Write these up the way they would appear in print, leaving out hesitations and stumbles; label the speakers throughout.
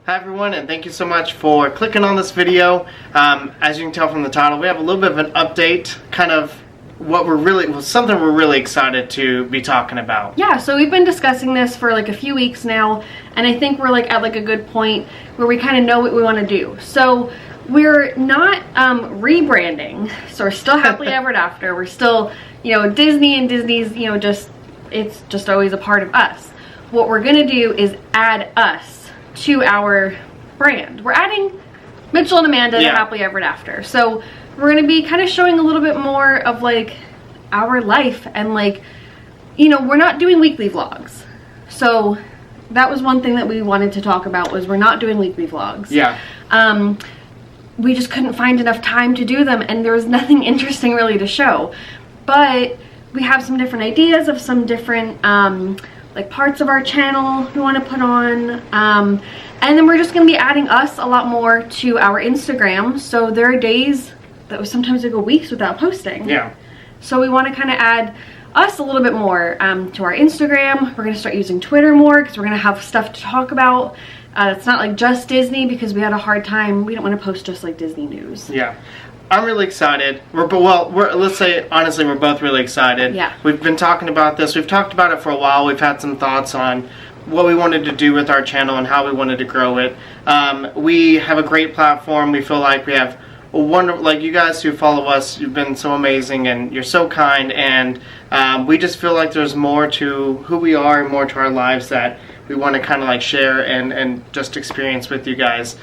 Speaker 1: Hi everyone, and thank you so much for clicking on this video. As you can tell from the title, we have a little bit of an update, kind of something we're really excited to be talking about.
Speaker 2: Yeah, so we've been discussing this for like a few weeks now, and I think we're like at like a good point where we kind of know what we want to do. So we're not rebranding, so we're still happily ever after. We're still, Disney, and Disney's, it's just always a part of us. What we're gonna do is add us to our brand. We're adding Mitchell and Amanda to Happily Ever After. So we're gonna be kind of showing a little bit more of like our life, and like, we're not doing weekly vlogs. So that was one thing that we wanted to talk about, was we're not doing weekly vlogs.
Speaker 1: Yeah.
Speaker 2: We just couldn't find enough time to do them, and there was nothing interesting really to show. But we have some different ideas of some different like parts of our channel we want to put on, and then we're just going to be adding us a lot more to our Instagram. So there are days that was sometimes we go weeks without posting.
Speaker 1: Yeah.
Speaker 2: So we want to kind of add us a little bit more to our Instagram. We're going to start using Twitter more because we're going to have stuff to talk about. It's not like just Disney, because we had a hard time. We don't want to post just like Disney news.
Speaker 1: Yeah. I'm really excited. Let's say honestly, we're both really excited.
Speaker 2: Yeah.
Speaker 1: We've been talking about this. We've talked about it for a while. We've had some thoughts on what we wanted to do with our channel and how we wanted to grow it. We have a great platform. We feel like we have a wonderful, like you guys who follow us, you've been so amazing and you're so kind, and we just feel like there's more to who we are and more to our lives that we want to kind of like share and just experience with you guys.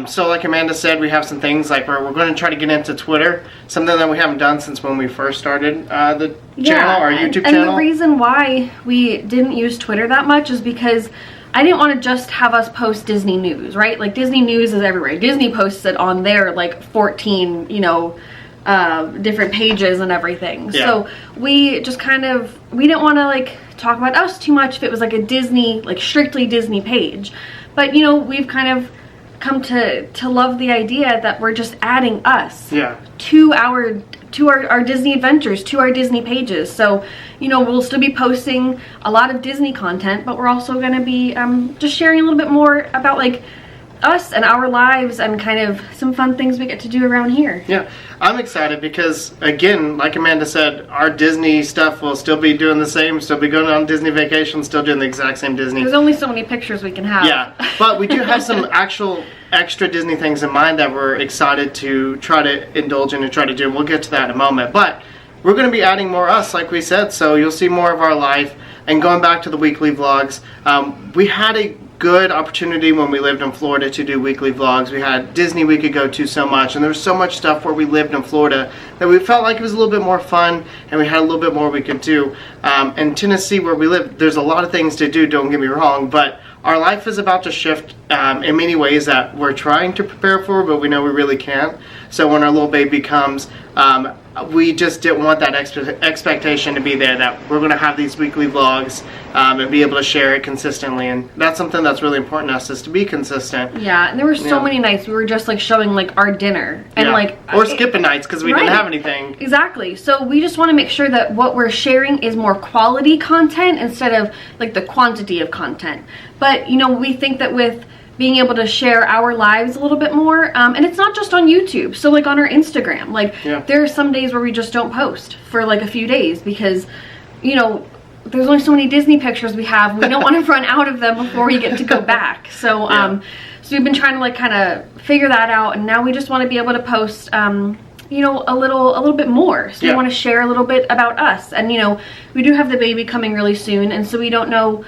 Speaker 1: So like Amanda said, we have some things like we're going to try to get into Twitter, something that we haven't done since when we first started the channel, our YouTube channel.
Speaker 2: And the reason why we didn't use Twitter that much is because I didn't want to just have us post Disney news, right? Like Disney news is everywhere. Disney posts it on their like 14, different pages and everything. Yeah. So we just we didn't want to like talk about us too much if it was like a Disney, like strictly Disney page. But we've kind of come to love the idea that we're just adding us to our Disney adventures, to our Disney pages. So we'll still be posting a lot of Disney content, but we're also going to be just sharing a little bit more about like us and our lives and kind of some fun things we get to do around here.
Speaker 1: Yeah, I'm excited because, again, like Amanda said, our Disney stuff will still be doing the same, still be going on Disney vacation, still doing the exact same Disney.
Speaker 2: There's only so many pictures we can have.
Speaker 1: Yeah, but we do have some actual extra Disney things in mind that we're excited to try to indulge in and try to do, and we'll get to that in a moment. But we're going to be adding more us, like we said, so you'll see more of our life. And going back to the weekly vlogs, we had a good opportunity when we lived in Florida to do weekly vlogs. We had Disney we could go to so much, and there was so much stuff where we lived in Florida that we felt like it was a little bit more fun, and we had a little bit more we could do. In Tennessee, where we live, there's a lot of things to do, don't get me wrong, but our life is about to shift in many ways that we're trying to prepare for, but we know we really can't. So when our little baby comes, we just didn't want that expectation to be there, that we're going to have these weekly vlogs and be able to share it consistently. And that's something that's really important to us, is to be consistent.
Speaker 2: Yeah, and there were so many nights we were just like showing like our dinner and
Speaker 1: or skipping nights because we didn't have anything.
Speaker 2: Exactly. So we just want to make sure that what we're sharing is more quality content instead of like the quantity of content. But we think that with being able to share our lives a little bit more, and it's not just on YouTube, so like on our Instagram, like there are some days where we just don't post for like a few days because there's only so many Disney pictures we have. We don't want to run out of them before we get to go back. So so we've been trying to like kind of figure that out, and now we just want to be able to post a little bit more. So we want to share a little bit about us, and we do have the baby coming really soon, and so we don't know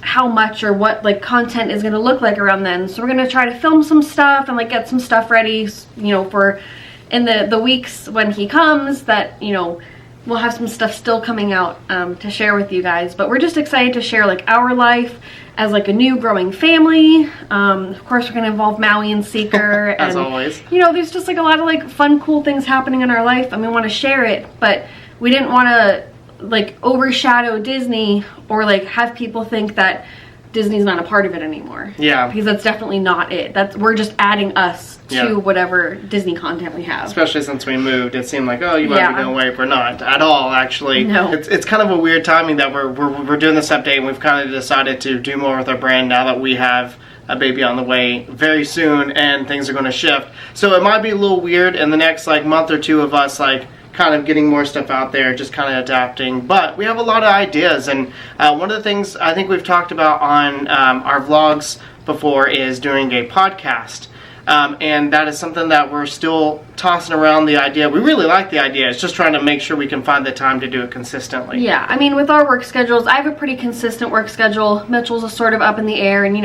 Speaker 2: how much or what like content is going to look like around then. So we're going to try to film some stuff and like get some stuff ready, for in the weeks when he comes, that we'll have some stuff still coming out to share with you guys. But we're just excited to share like our life as like a new growing family. Of course we're going to involve Maui and Seeker
Speaker 1: as
Speaker 2: and
Speaker 1: always,
Speaker 2: there's just like a lot of like fun, cool things happening in our life, and we want to share it, but we didn't want to like overshadow Disney or like have people think that Disney's not a part of it anymore.
Speaker 1: Yeah.
Speaker 2: Because that's definitely not it. We're just adding us to whatever Disney content we have.
Speaker 1: Especially since we moved, it seemed like, oh, you might be going away. We're not at all, actually.
Speaker 2: No.
Speaker 1: It's kind of a weird timing that we're doing this update, and we've kind of decided to do more with our brand now that we have a baby on the way very soon, and things are going to shift. So it might be a little weird in the next like month or two of us like kind of getting more stuff out there, just kind of adapting. But we have a lot of ideas, and one of the things I think we've talked about on our vlogs before is doing a podcast. And that is something that we're still tossing around the idea. We really like the idea. It's just trying to make sure we can find the time to do it consistently.
Speaker 2: Yeah, I mean, with our work schedules, I have a pretty consistent work schedule. Mitchell's is sort of up in the air, and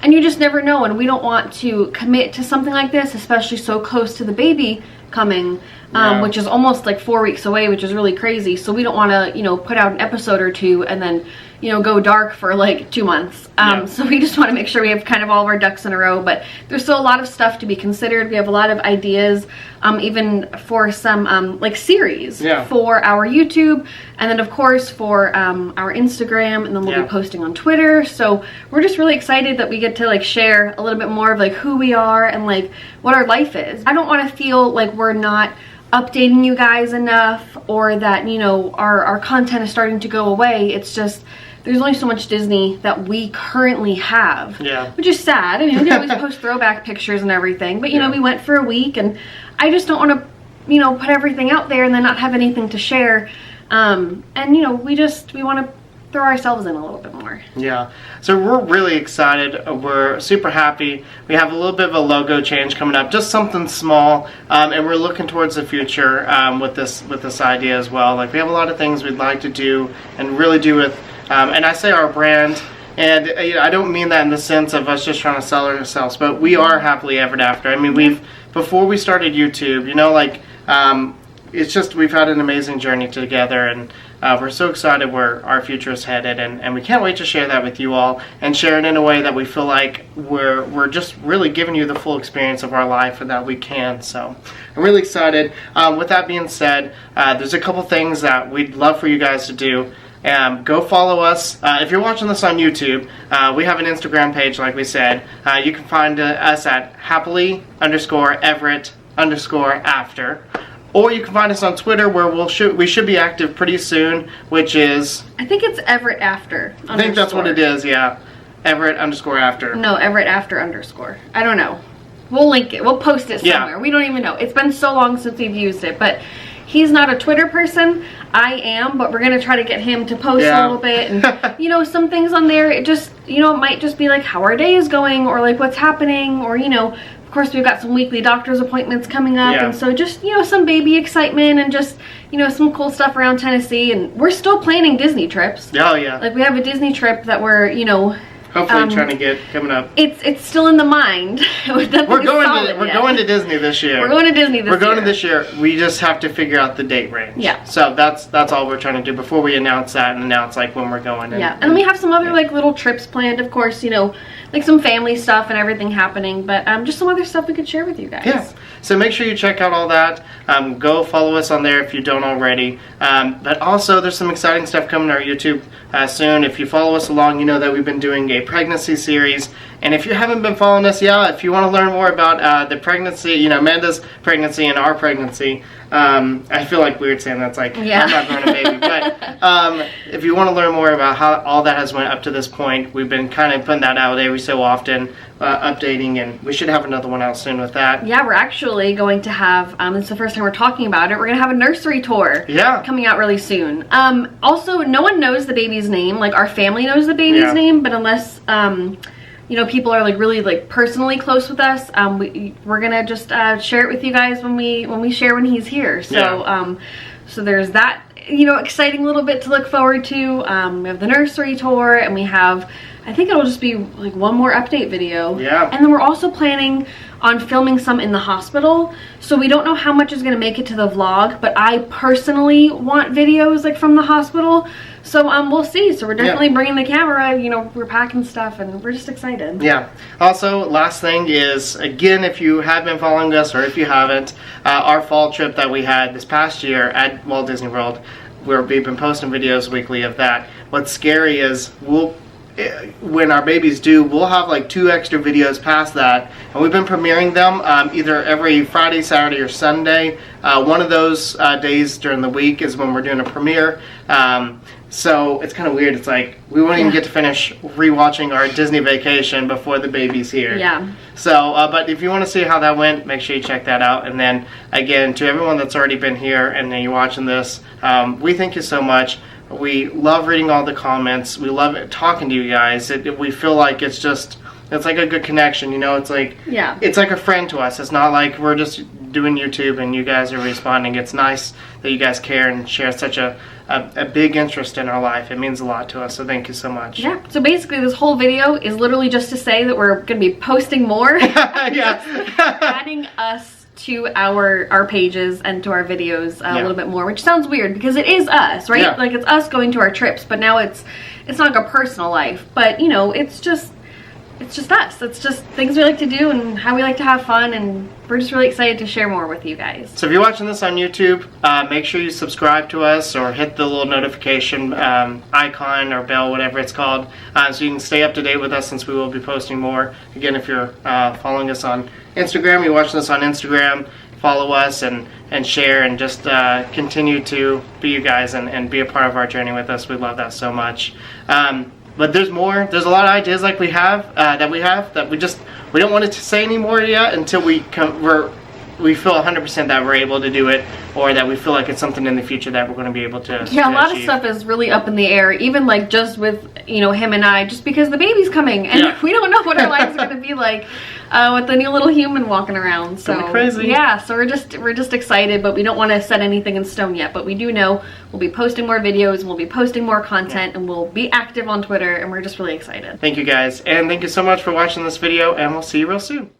Speaker 2: and you just never know. And we don't want to commit to something like this, especially so close to the baby coming, which is almost like 4 weeks away, which is really crazy. So we don't want to, put out an episode or two and then, go dark for like 2 months. So we just want to make sure we have kind of all of our ducks in a row. But there's still a lot of stuff to be considered. We have a lot of ideas, even for some like series for our YouTube, and then of course for our Instagram, and then we'll be posting on Twitter. So we're just really excited that we get to like share a little bit more of like who we are and like what our life is. I don't want to feel like we're not updating you guys enough, or that our content is starting to go away. It's just there's only so much Disney that we currently have, which is sad. I mean, we always post throwback pictures and everything, but we went for a week, and I just don't want to put everything out there and then not have anything to share. And we want to throw ourselves in a little bit more.
Speaker 1: Yeah, so we're really excited. We're super happy. We have a little bit of a logo change coming up, just something small, and we're looking towards the future with this idea as well. Like, we have a lot of things we'd like to do and really do with, and I say our brand, and I don't mean that in the sense of us just trying to sell ourselves, but we are Happily Ever After. I mean, before we started YouTube, it's just, we've had an amazing journey together, and we're so excited where our future is headed, and we can't wait to share that with you all, and share it in a way that we feel like we're just really giving you the full experience of our life, and that we can. So I'm really excited. With that being said, there's a couple things that we'd love for you guys to do. Go follow us. If you're watching this on YouTube, we have an Instagram page, like we said. You can find us at happily_Everett_after. Or you can find us on Twitter, where we should be active pretty soon, which is...
Speaker 2: I think it's Everett After.
Speaker 1: I think that's what it is, yeah. Everett_after.
Speaker 2: No, Everett After_. I don't know. We'll link it. We'll post it somewhere. We don't even know. It's been so long since we've used it, but he's not a Twitter person. I am, but we're going to try to get him to post a little bit. And, some things on there, it just, it might just be like how our day is going, or like what's happening, or, of course, we've got some weekly doctor's appointments coming up, and so just, some baby excitement, and just, some cool stuff around Tennessee. And we're still planning Disney trips.
Speaker 1: Oh, yeah.
Speaker 2: Like, we have a Disney trip that we're,
Speaker 1: hopefully trying to get coming up.
Speaker 2: It's still in the mind.
Speaker 1: We're going to Disney this year.
Speaker 2: We're going to Disney this year.
Speaker 1: We're going to this year. We just have to figure out the date range.
Speaker 2: Yeah.
Speaker 1: So that's all we're trying to do before we announce that, and announce like when we're going.
Speaker 2: And we have some other like little trips planned, of course, like some family stuff and everything happening, but just some other stuff we could share with you guys.
Speaker 1: Yeah. So make sure you check out all that. Go follow us on there if you don't already. But also, there's some exciting stuff coming to our YouTube soon. If you follow us along, you know that we've been doing a pregnancy series. And if you haven't been following us, if you want to learn more about the pregnancy, Amanda's pregnancy and our pregnancy, I feel like weird saying that's like, I'm not growing a baby. But if you want to learn more about how all that has went up to this point, we've been kind of putting that out every so often, updating, and we should have another one out soon with that.
Speaker 2: Yeah, we're actually going to have, it's the first time we're talking about it, we're going to have a nursery tour coming out really soon. Also, no one knows the baby's name. Like, our family knows the baby's name, but unless... people are like really like personally close with us, we're gonna just share it with you guys when we share when he's here. So so there's that exciting little bit to look forward to. We have the nursery tour, and we have, I think it'll just be like one more update video. And then we're also planning on filming some in the hospital. So we don't know how much is going to make it to the vlog, but I personally want videos like from the hospital. So we'll see. So we're definitely bringing the camera, we're packing stuff, and we're just excited.
Speaker 1: Yeah. Also, last thing is, again, if you have been following us, or if you haven't, our fall trip that we had this past year at Walt Disney World, where we've been posting videos weekly of that. What's scary is when our babies do, we'll have like 2 extra videos past that, and we've been premiering them either every Friday, Saturday, or Sunday. One of those days during the week is when we're doing a premiere. So it's kind of weird. It's like we won't even get to finish rewatching our Disney vacation before the baby's here.
Speaker 2: Yeah.
Speaker 1: So, but if you want to see how that went, make sure you check that out. And then again, to everyone that's already been here and then you're watching this, we thank you so much. We love reading all the comments. We love talking to you guys. We feel like it's like a good connection. You know, it's like it's like a friend to us. It's not like we're just doing YouTube and you guys are responding. It's nice that you guys care and share such a big interest in our life. It means a lot to us, so thank you so much.
Speaker 2: Yeah, so basically this whole video is literally just to say that we're going to be posting more. Adding us to our pages and to our videos a little bit more, which sounds weird because it is us, right?
Speaker 1: Yeah.
Speaker 2: Like it's us going to our trips, but now it's not like a personal life, but you know, it's just us. It's just things we like to do and how we like to have fun, and we're just really excited to share more with you guys.
Speaker 1: So if you're watching this on YouTube, make sure you subscribe to us or hit the little notification icon or bell, whatever it's called, so you can stay up to date with us since we will be posting more. Again, if you're following us on Instagram, you're watching this on Instagram, follow us and share and just continue to be you guys and be a part of our journey with us. We love that so much. But there's more. There's a lot of ideas like we have that we don't want to say anymore yet until we feel 100% that we're able to do it, or that we feel like it's something in the future that we're going to be able to.
Speaker 2: Yeah, a lot
Speaker 1: achieve.
Speaker 2: of stuff is really up in the air. Even like just with him and I, just because the baby's coming and we don't know what our lives are going to be like with the new little human walking around. So
Speaker 1: it's crazy.
Speaker 2: Yeah, so we're just excited, but we don't want to set anything in stone yet. But we do know we'll be posting more videos, and we'll be posting more content, and we'll be active on Twitter, and we're just really excited.
Speaker 1: Thank you guys, and thank you so much for watching this video, and we'll see you real soon.